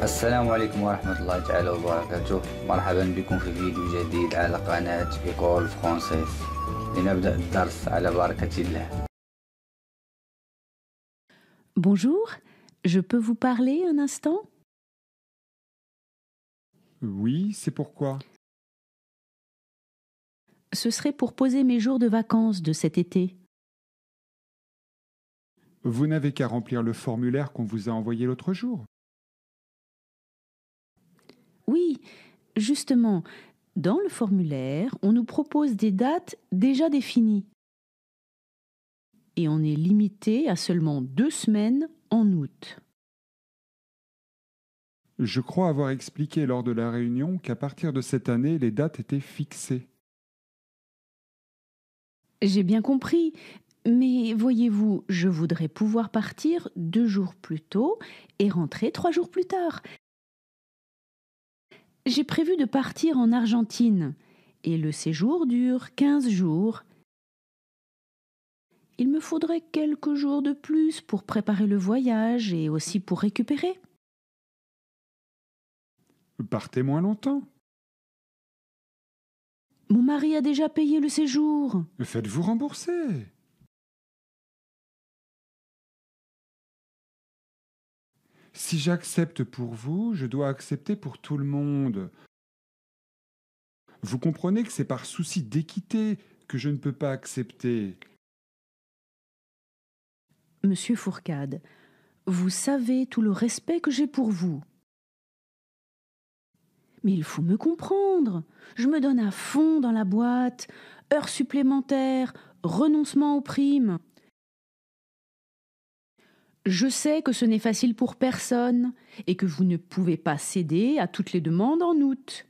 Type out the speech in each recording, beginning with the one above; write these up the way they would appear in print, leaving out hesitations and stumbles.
السلام عليكم ورحمة الله تعالى وبركاته. مرحبا بكم في فيديو جديد على قناة إيكول فرونسيس. لنبدأ الدرس على بركة الله. Bonjour, je peux vous parler un instant? Oui, c'est pourquoi? Ce serait pour poser mes jours de vacances de cet été. Vous n'avez qu'à remplir le formulaire qu'on vous a envoyé l'autre jour. Oui, justement, dans le formulaire, on nous propose des dates déjà définies. Et on est limité à seulement 2 semaines en août. Je crois avoir expliqué lors de la réunion qu'à partir de cette année, les dates étaient fixées. J'ai bien compris, mais voyez-vous, je voudrais pouvoir partir 2 jours plus tôt et rentrer 3 jours plus tard. J'ai prévu de partir en Argentine et le séjour dure 15 jours. Il me faudrait quelques jours de plus pour préparer le voyage et aussi pour récupérer. Partez moins longtemps. Mon mari a déjà payé le séjour. Faites-vous rembourser. Si j'accepte pour vous, je dois accepter pour tout le monde. Vous comprenez que c'est par souci d'équité que je ne peux pas accepter. Monsieur Fourcade, vous savez tout le respect que j'ai pour vous. Mais il faut me comprendre. Je me donne à fond dans la boîte, heures supplémentaires, renoncement aux primes. Je sais que ce n'est facile pour personne et que vous ne pouvez pas céder à toutes les demandes en août.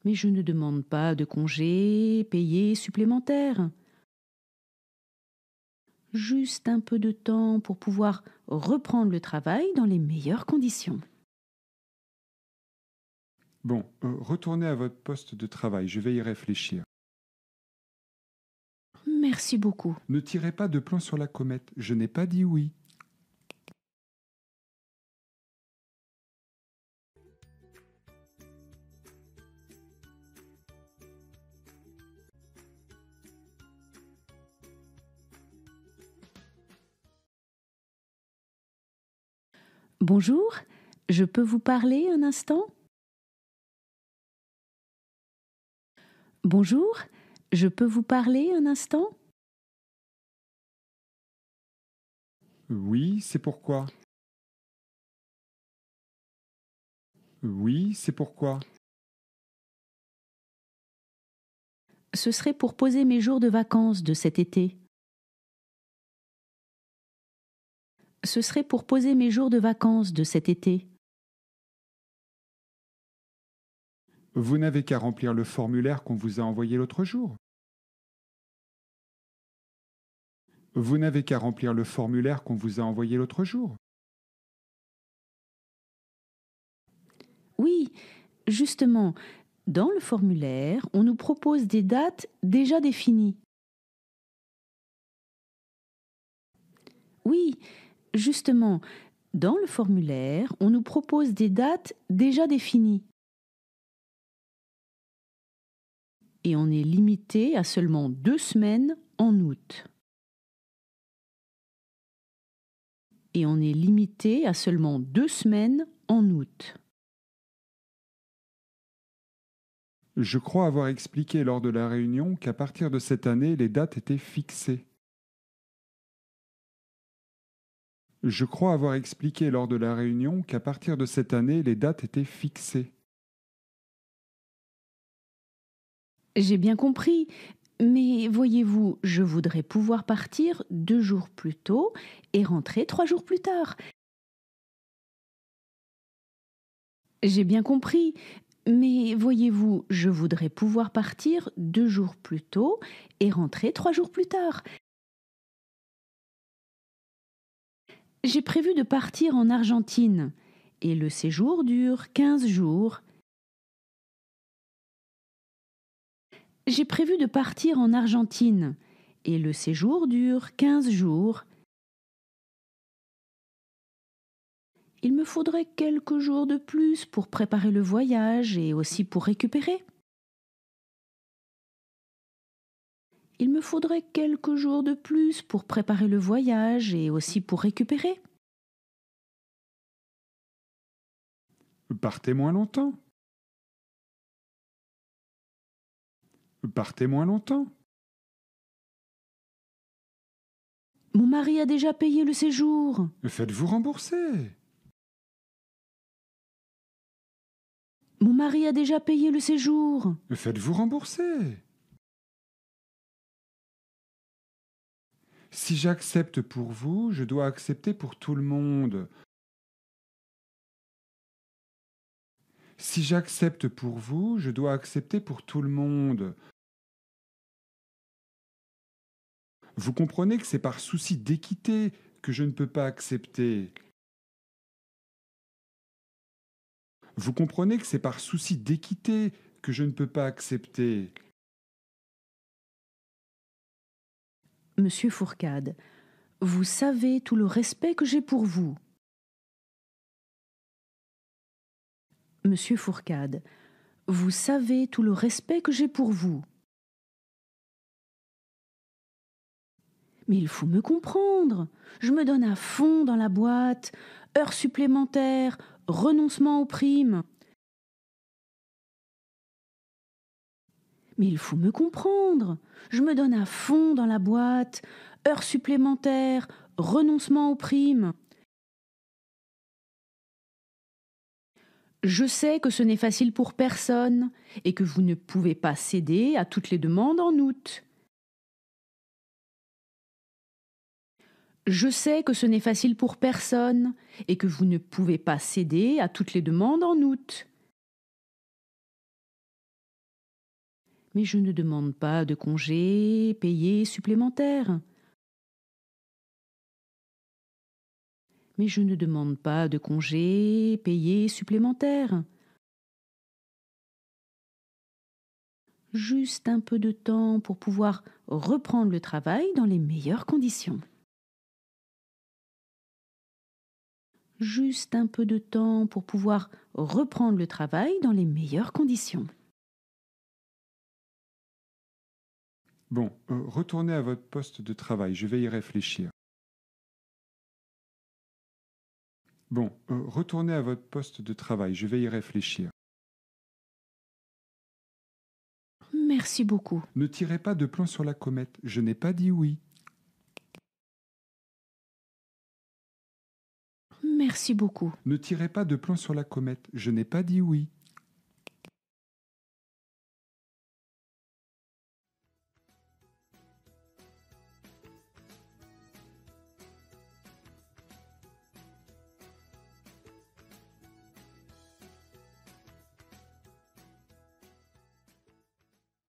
Mais je ne demande pas de congés payés supplémentaires. Juste un peu de temps pour pouvoir reprendre le travail dans les meilleures conditions. Bon, retournez à votre poste de travail, je vais y réfléchir. Merci beaucoup. Ne tirez pas de plomb sur la comète, je n'ai pas dit oui. Bonjour, je peux vous parler un instant? Bonjour, je peux vous parler un instant? Oui, c'est pourquoi? Oui, c'est pourquoi? Ce serait pour poser mes jours de vacances de cet été. Ce serait pour poser mes jours de vacances de cet été. Vous n'avez qu'à remplir le formulaire qu'on vous a envoyé l'autre jour. Vous n'avez qu'à remplir le formulaire qu'on vous a envoyé l'autre jour. Oui, justement, dans le formulaire, on nous propose des dates déjà définies. Oui, justement, dans le formulaire, on nous propose des dates déjà définies. Et on est limité à seulement 2 semaines en août. Et on est limité à seulement 2 semaines en août. Je crois avoir expliqué lors de la réunion qu'à partir de cette année, les dates étaient fixées. Je crois avoir expliqué lors de la réunion qu'à partir de cette année, les dates étaient fixées. J'ai bien compris, mais voyez-vous, je voudrais pouvoir partir 2 jours plus tôt et rentrer 3 jours plus tard. J'ai bien compris, mais voyez-vous, je voudrais pouvoir partir 2 jours plus tôt et rentrer 3 jours plus tard. J'ai prévu de partir en Argentine et le séjour dure 15 jours. J'ai prévu de partir en Argentine et le séjour dure 15 jours. Il me faudrait quelques jours de plus pour préparer le voyage et aussi pour récupérer. Il me faudrait quelques jours de plus pour préparer le voyage et aussi pour récupérer. Partez moins longtemps. Partez moins longtemps. Mon mari a déjà payé le séjour. Faites-vous rembourser. Mon mari a déjà payé le séjour. Faites-vous rembourser. Si j'accepte pour vous, je dois accepter pour tout le monde. Si j'accepte pour vous, je dois accepter pour tout le monde. Vous comprenez que c'est par souci d'équité que je ne peux pas accepter. Vous comprenez que c'est par souci d'équité que je ne peux pas accepter. Monsieur Fourcade, vous savez tout le respect que j'ai pour vous. Monsieur Fourcade, vous savez tout le respect que j'ai pour vous. Mais il faut me comprendre. Je me donne à fond dans la boîte. Heures supplémentaires, renoncement aux primes. Mais il faut me comprendre. Je me donne à fond dans la boîte. Heures supplémentaires, renoncement aux primes. Je sais que ce n'est facile pour personne et que vous ne pouvez pas céder à toutes les demandes en août. Je sais que ce n'est facile pour personne et que vous ne pouvez pas céder à toutes les demandes en août. Mais je ne demande pas de congés payés supplémentaires. Mais je ne demande pas de congés payés supplémentaires. Juste un peu de temps pour pouvoir reprendre le travail dans les meilleures conditions. Juste un peu de temps pour pouvoir reprendre le travail dans les meilleures conditions. Bon, retournez à votre poste de travail, je vais y réfléchir. Bon, retournez à votre poste de travail, je vais y réfléchir. Merci beaucoup. Ne tirez pas de plan sur la comète, je n'ai pas dit oui. Merci beaucoup. Ne tirez pas de plan sur la comète, je n'ai pas dit oui.